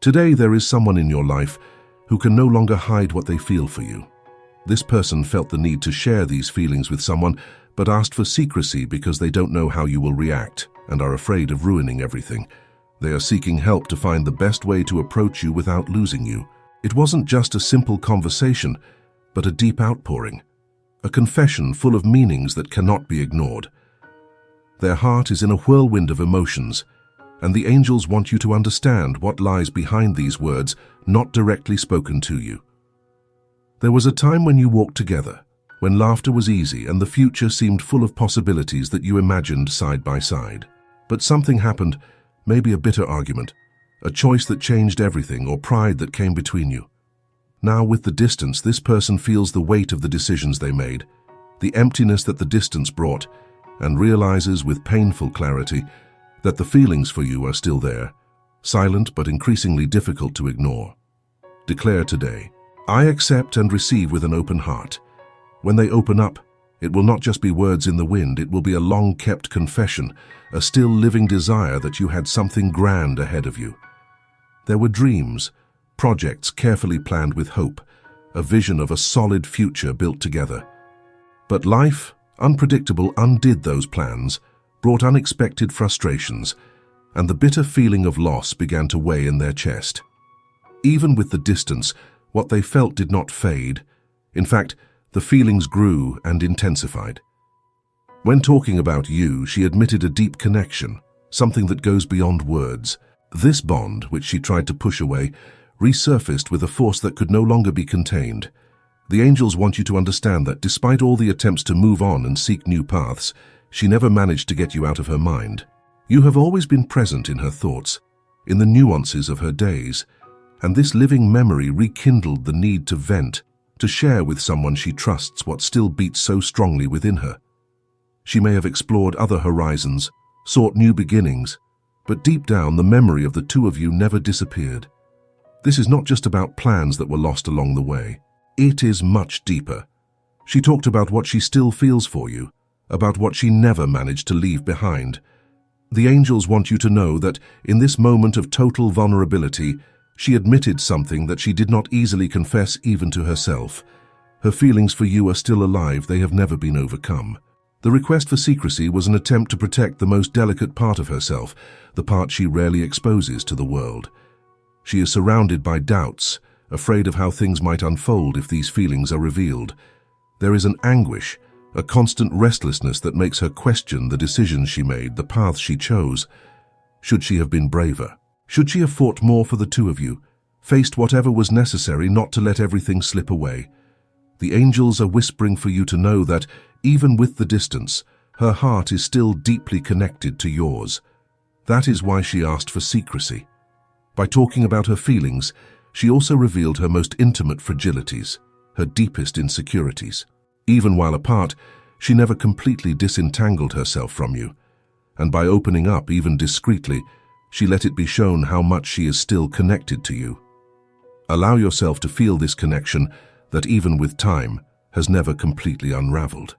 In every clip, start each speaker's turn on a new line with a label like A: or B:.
A: Today there is someone in your life who can no longer hide what they feel for you. This person felt the need to share these feelings with someone, but asked for secrecy because they don't know how you will react and are afraid of ruining everything. They are seeking help to find the best way to approach you without losing you. It wasn't just a simple conversation, but a deep outpouring, a confession full of meanings that cannot be ignored. Their heart is in a whirlwind of emotions, and the angels want you to understand what lies behind these words not directly spoken to you. There was a time when you walked together, when laughter was easy and the future seemed full of possibilities that you imagined side by side. But something happened, maybe a bitter argument, a choice that changed everything, or pride that came between you. Now, with the distance, this person feels the weight of the decisions they made, the emptiness that the distance brought, and realizes with painful clarity that the feelings for you are still there, silent but increasingly difficult to ignore. Declare today, I accept and receive with an open heart. When they open up, it will not just be words in the wind, it will be a long-kept confession, a still living desire that you had something grand ahead of you. There were dreams, projects carefully planned with hope, a vision of a solid future built together. But life, unpredictable, undid those plans, brought unexpected frustrations, and the bitter feeling of loss began to weigh in their chest. Even with the distance, what they felt did not fade. In fact, the feelings grew and intensified. When talking about you, she admitted a deep connection, something that goes beyond words. This bond, which she tried to push away, resurfaced with a force that could no longer be contained. The angels want you to understand that despite all the attempts to move on and seek new paths, she never managed to get you out of her mind. You have always been present in her thoughts, in the nuances of her days, and this living memory rekindled the need to vent, to share with someone she trusts what still beats so strongly within her. She may have explored other horizons, sought new beginnings, but deep down the memory of the two of you never disappeared. This is not just about plans that were lost along the way. It is much deeper. She talked about what she still feels for you, about what she never managed to leave behind. The angels want you to know that in this moment of total vulnerability, she admitted something that she did not easily confess even to herself. Her feelings for you are still alive, they have never been overcome. The request for secrecy was an attempt to protect the most delicate part of herself, the part she rarely exposes to the world. She is surrounded by doubts, afraid of how things might unfold if these feelings are revealed. There is an anguish, a constant restlessness that makes her question the decisions she made, the path she chose. Should she have been braver? Should she have fought more for the two of you, faced whatever was necessary not to let everything slip away? The angels are whispering for you to know that, even with the distance, her heart is still deeply connected to yours. That is why she asked for secrecy. By talking about her feelings, she also revealed her most intimate fragilities, her deepest insecurities. Even while apart, she never completely disentangled herself from you, and by opening up even discreetly, she let it be shown how much she is still connected to you. Allow yourself to feel this connection that, even with time, has never completely unraveled.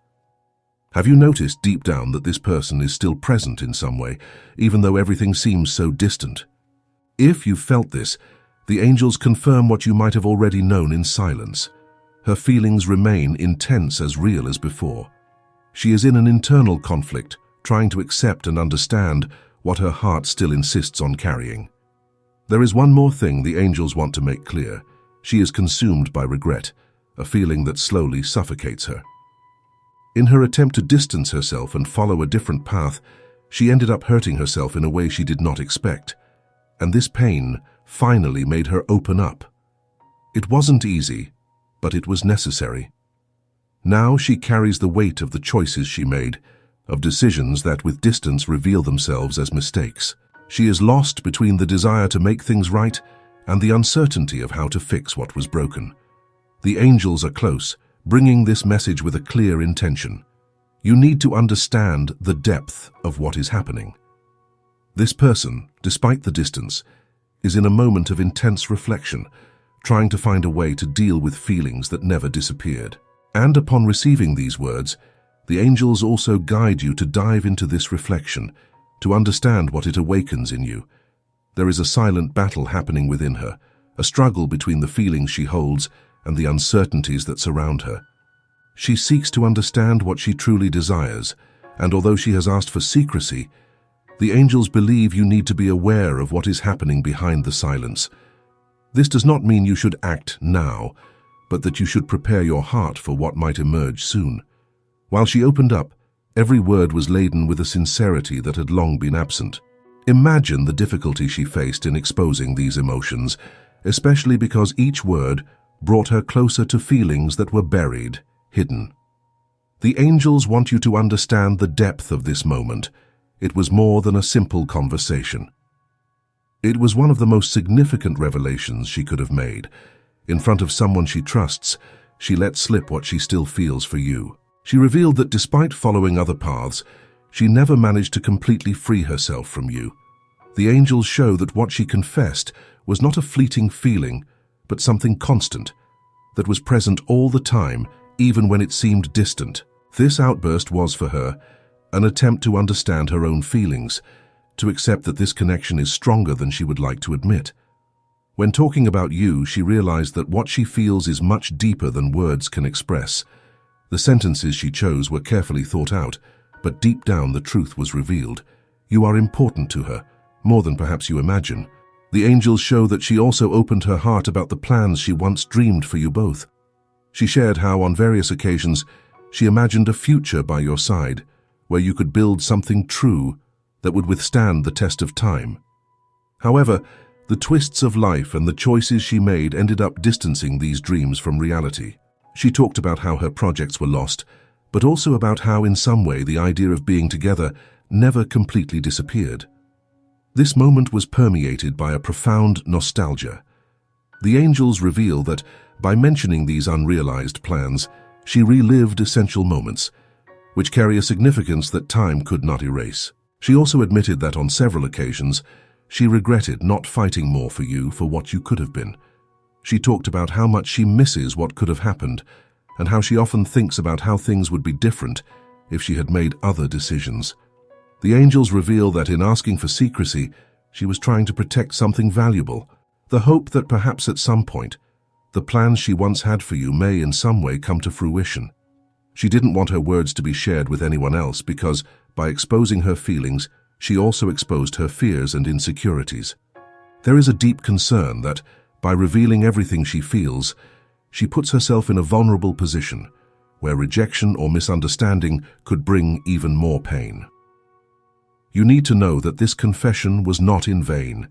A: Have you noticed deep down that this person is still present in some way, even though everything seems so distant? If you felt this, the angels confirm what you might have already known in silence. Her feelings remain intense, as real as before. She is in an internal conflict, trying to accept and understand what her heart still insists on carrying. There is one more thing the angels want to make clear. She is consumed by regret, a feeling that slowly suffocates her. In her attempt to distance herself and follow a different path, she ended up hurting herself in a way she did not expect, and this pain finally made her open up. It wasn't easy, but it was necessary. Now she carries the weight of the choices she made, of decisions that with distance reveal themselves as mistakes. She is lost between the desire to make things right and the uncertainty of how to fix what was broken. The angels are close, bringing this message with a clear intention. You need to understand the depth of what is happening. This person, despite the distance, is in a moment of intense reflection, trying to find a way to deal with feelings that never disappeared. And upon receiving these words, the angels also guide you to dive into this reflection, to understand what it awakens in you. There is a silent battle happening within her, a struggle between the feelings she holds and the uncertainties that surround her. She seeks to understand what she truly desires, and although she has asked for secrecy, the angels believe you need to be aware of what is happening behind the silence. This does not mean you should act now, but that you should prepare your heart for what might emerge soon. While she opened up, every word was laden with a sincerity that had long been absent. Imagine the difficulty she faced in exposing these emotions, especially because each word brought her closer to feelings that were buried, hidden. The angels want you to understand the depth of this moment. It was more than a simple conversation. It was one of the most significant revelations she could have made. In front of someone she trusts, she let slip what she still feels for you. She revealed that despite following other paths, she never managed to completely free herself from you. The angels show that what she confessed was not a fleeting feeling, but something constant, that was present all the time, even when it seemed distant. This outburst was for her an attempt to understand her own feelings, to accept that this connection is stronger than she would like to admit. When talking about you, she realized that what she feels is much deeper than words can express. The sentences she chose were carefully thought out, but deep down the truth was revealed. You are important to her, more than perhaps you imagine. The angels show that she also opened her heart about the plans she once dreamed for you both. She shared how, on various occasions, she imagined a future by your side, where you could build something true that would withstand the test of time. However, the twists of life and the choices she made ended up distancing these dreams from reality. She talked about how her projects were lost, but also about how in some way the idea of being together never completely disappeared. This moment was permeated by a profound nostalgia. The angels reveal that, by mentioning these unrealized plans, she relived essential moments, which carry a significance that time could not erase. She also admitted that on several occasions, she regretted not fighting more for you for what you could have been. She talked about how much she misses what could have happened, and how she often thinks about how things would be different if she had made other decisions. The angels reveal that in asking for secrecy, she was trying to protect something valuable, the hope that perhaps at some point, the plans she once had for you may in some way come to fruition. She didn't want her words to be shared with anyone else because, by exposing her feelings, she also exposed her fears and insecurities. There is a deep concern that, by revealing everything she feels, she puts herself in a vulnerable position, where rejection or misunderstanding could bring even more pain. You need to know that this confession was not in vain.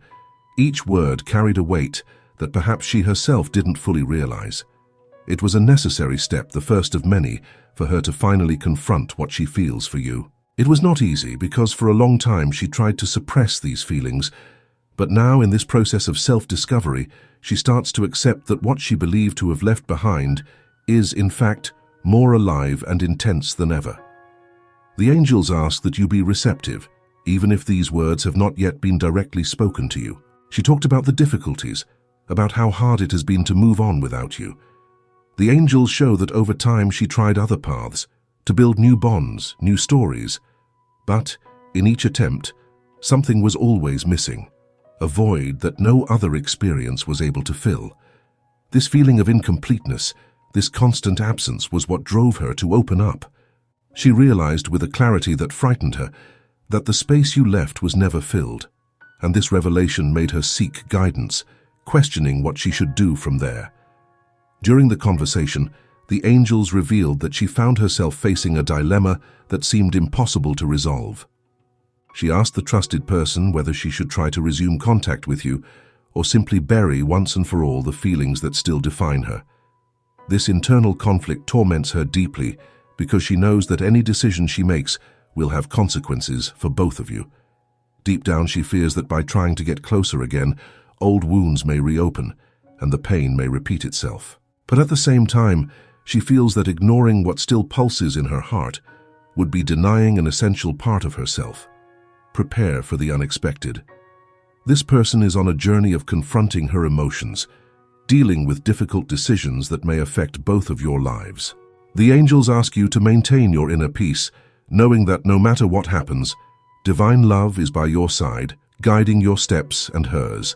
A: Each word carried a weight that perhaps she herself didn't fully realize. It was a necessary step, the first of many, for her to finally confront what she feels for you. It was not easy because for a long time she tried to suppress these feelings, but now in this process of self-discovery, she starts to accept that what she believed to have left behind is, in fact, more alive and intense than ever. The angels ask that you be receptive, even if these words have not yet been directly spoken to you. She talked about the difficulties, about how hard it has been to move on without you. The angels show that over time she tried other paths, to build new bonds, new stories. But, in each attempt, something was always missing, a void that no other experience was able to fill. This feeling of incompleteness, this constant absence was what drove her to open up. She realized with a clarity that frightened her that the space you left was never filled, and this revelation made her seek guidance, questioning what she should do from there. During the conversation, the angels revealed that she found herself facing a dilemma that seemed impossible to resolve. She asked the trusted person whether she should try to resume contact with you or simply bury once and for all the feelings that still define her. This internal conflict torments her deeply because she knows that any decision she makes will have consequences for both of you. Deep down, she fears that by trying to get closer again, old wounds may reopen and the pain may repeat itself. But at the same time, she feels that ignoring what still pulses in her heart would be denying an essential part of herself. Prepare for the unexpected. This person is on a journey of confronting her emotions, dealing with difficult decisions that may affect both of your lives. The angels ask you to maintain your inner peace, knowing that no matter what happens, divine love is by your side, guiding your steps and hers.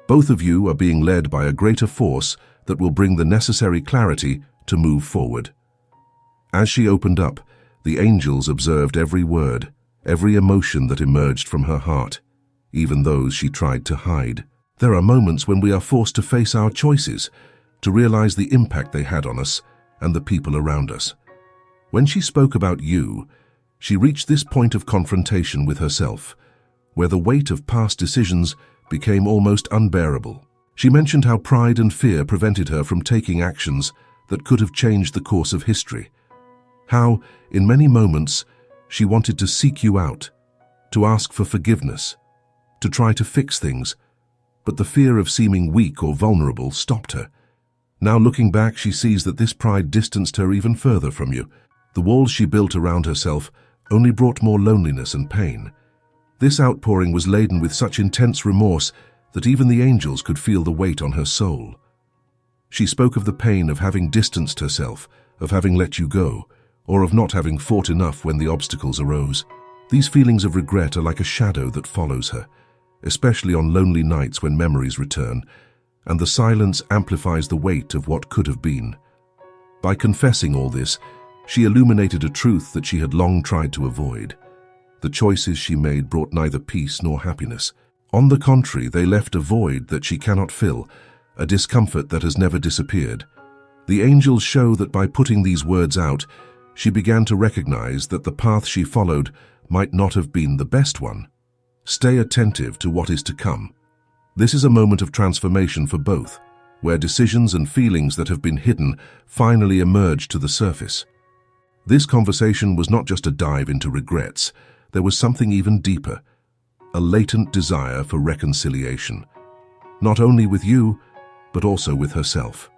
A: Both of you are being led by a greater force that will bring the necessary clarity to move forward. As she opened up, the angels observed every word, every emotion that emerged from her heart, even those she tried to hide. There are moments when we are forced to face our choices, to realize the impact they had on us and the people around us. When she spoke about you, she reached this point of confrontation with herself, where the weight of past decisions became almost unbearable. She mentioned how pride and fear prevented her from taking actions that could have changed the course of history. How, in many moments, she wanted to seek you out, to ask for forgiveness, to try to fix things, but the fear of seeming weak or vulnerable stopped her. Now looking back, she sees that this pride distanced her even further from you. The walls she built around herself only brought more loneliness and pain. This outpouring was laden with such intense remorse that even the angels could feel the weight on her soul. She spoke of the pain of having distanced herself, of having let you go, or of not having fought enough when the obstacles arose. These feelings of regret are like a shadow that follows her, especially on lonely nights when memories return, and the silence amplifies the weight of what could have been. By confessing all this, she illuminated a truth that she had long tried to avoid. The choices she made brought neither peace nor happiness. On the contrary, they left a void that she cannot fill, a discomfort that has never disappeared. The angels show that by putting these words out, she began to recognize that the path she followed might not have been the best one. Stay attentive to what is to come. This is a moment of transformation for both, where decisions and feelings that have been hidden finally emerge to the surface. This conversation was not just a dive into regrets. There was something even deeper, a latent desire for reconciliation, not only with you, but also with herself.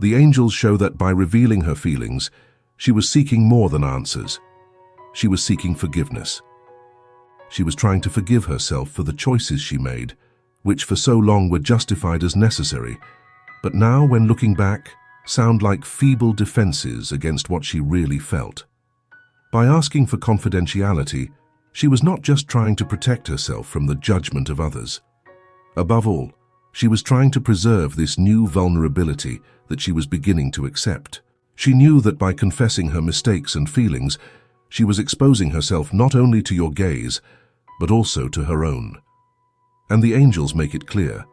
A: The angels show that by revealing her feelings, she was seeking more than answers. She was seeking forgiveness. She was trying to forgive herself for the choices she made, which for so long were justified as necessary, but now, when looking back, sound like feeble defenses against what she really felt. By asking for confidentiality, she was not just trying to protect herself from the judgment of others. Above all, she was trying to preserve this new vulnerability that she was beginning to accept. She knew that by confessing her mistakes and feelings, she was exposing herself not only to your gaze, but also to her own. And the angels make it clear.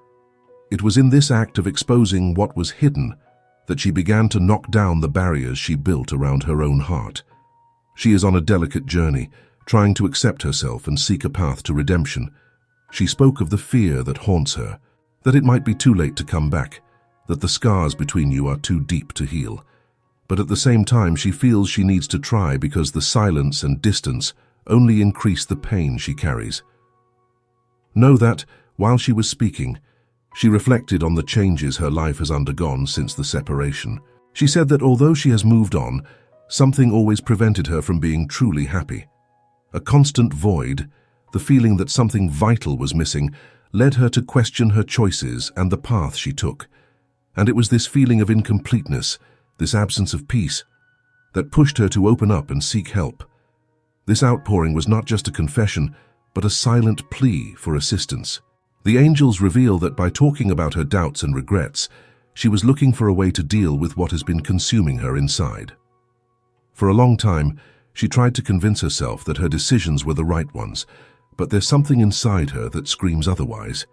A: It was in this act of exposing what was hidden that she began to knock down the barriers she built around her own heart. She is on a delicate journey, trying to accept herself and seek a path to redemption. She spoke of the fear that haunts her, that it might be too late to come back, that the scars between you are too deep to heal. But at the same time, she feels she needs to try because the silence and distance only increase the pain she carries. Know that, while she was speaking, she reflected on the changes her life has undergone since the separation. She said that although she has moved on, something always prevented her from being truly happy. A constant void, the feeling that something vital was missing, led her to question her choices and the path she took. And it was this feeling of incompleteness, this absence of peace, that pushed her to open up and seek help. This outpouring was not just a confession, but a silent plea for assistance. The angels reveal that by talking about her doubts and regrets, she was looking for a way to deal with what has been consuming her inside. For a long time, she tried to convince herself that her decisions were the right ones, but there's something inside her that screams otherwise,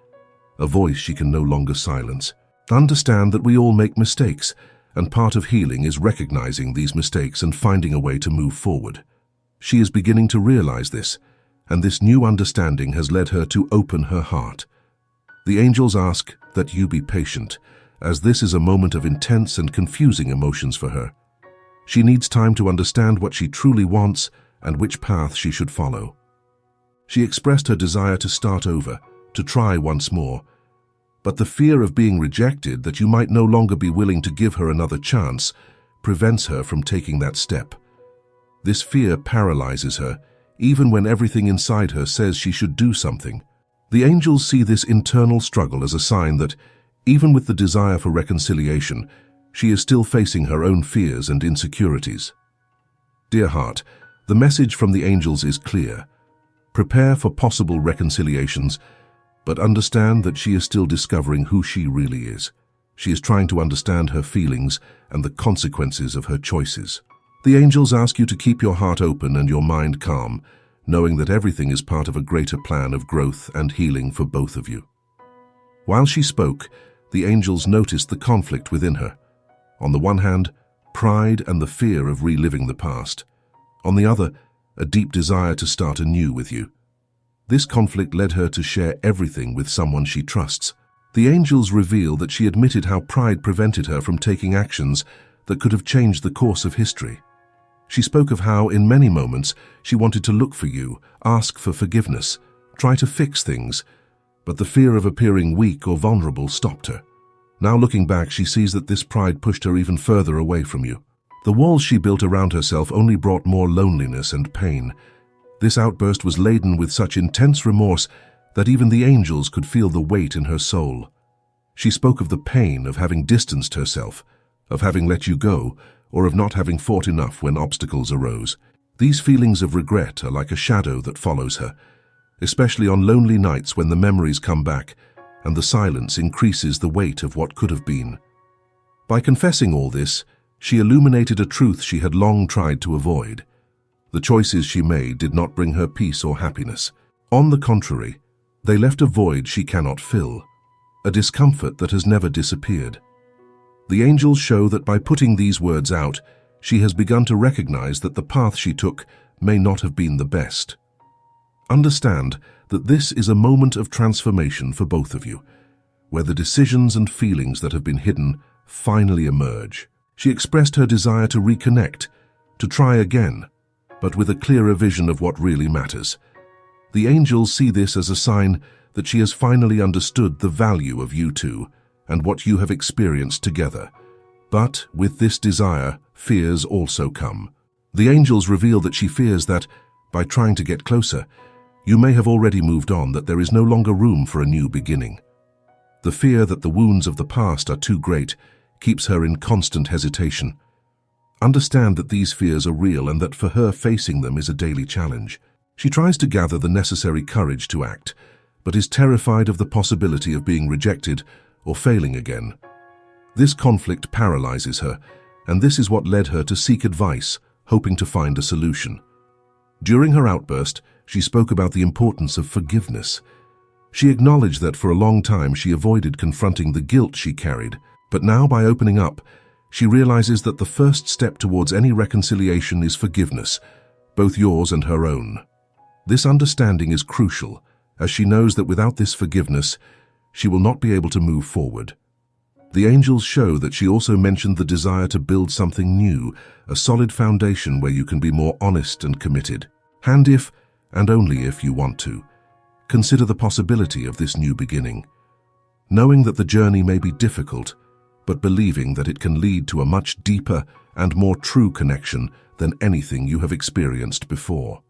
A: a voice she can no longer silence. Understand that we all make mistakes, and part of healing is recognizing these mistakes and finding a way to move forward. She is beginning to realize this, and this new understanding has led her to open her heart. The angels ask that you be patient, as this is a moment of intense and confusing emotions for her. She needs time to understand what she truly wants and which path she should follow. She expressed her desire to start over, to try once more, but the fear of being rejected, that you might no longer be willing to give her another chance, prevents her from taking that step. This fear paralyzes her, even when everything inside her says she should do something. The angels see this internal struggle as a sign that, even with the desire for reconciliation, she is still facing her own fears and insecurities. Dear heart, the message from the angels is clear. Prepare for possible reconciliations, but understand that she is still discovering who she really is. She is trying to understand her feelings and the consequences of her choices. The angels ask you to keep your heart open and your mind calm, knowing that everything is part of a greater plan of growth and healing for both of you. While she spoke, the angels noticed the conflict within her. On the one hand, pride and the fear of reliving the past. On the other, a deep desire to start anew with you. This conflict led her to share everything with someone she trusts. The angels reveal that she admitted how pride prevented her from taking actions that could have changed the course of history. She spoke of how, in many moments, she wanted to look for you, ask for forgiveness, try to fix things, but the fear of appearing weak or vulnerable stopped her. Now looking back, she sees that this pride pushed her even further away from you. The walls she built around herself only brought more loneliness and pain. This outburst was laden with such intense remorse that even the angels could feel the weight in her soul. She spoke of the pain of having distanced herself, of having let you go, or of not having fought enough when obstacles arose. These feelings of regret are like a shadow that follows her, especially on lonely nights when the memories come back and the silence increases the weight of what could have been. By confessing all this, she illuminated a truth she had long tried to avoid. The choices she made did not bring her peace or happiness. On the contrary, they left a void she cannot fill, a discomfort that has never disappeared. The angels show that by putting these words out, she has begun to recognize that the path she took may not have been the best. Understand that this is a moment of transformation for both of you, where the decisions and feelings that have been hidden finally emerge. She expressed her desire to reconnect, to try again, but with a clearer vision of what really matters. The angels see this as a sign that she has finally understood the value of you two and what you have experienced together. But with this desire, fears also come. The angels reveal that she fears that, by trying to get closer, you may have already moved on, that there is no longer room for a new beginning. The fear that the wounds of the past are too great keeps her in constant hesitation. Understand that these fears are real and that for her facing them is a daily challenge. She tries to gather the necessary courage to act, but is terrified of the possibility of being rejected or failing again. This conflict paralyzes her, and this is what led her to seek advice, hoping to find a solution. During her outburst, she spoke about the importance of forgiveness. She acknowledged that for a long time she avoided confronting the guilt she carried, but now by opening up, she realizes that the first step towards any reconciliation is forgiveness, both yours and her own. This understanding is crucial, as she knows that without this forgiveness, she will not be able to move forward. The angels show that she also mentioned the desire to build something new, a solid foundation where you can be more honest and committed. And if, and only if you want to, consider the possibility of this new beginning, knowing that the journey may be difficult, but believing that it can lead to a much deeper and more true connection than anything you have experienced before.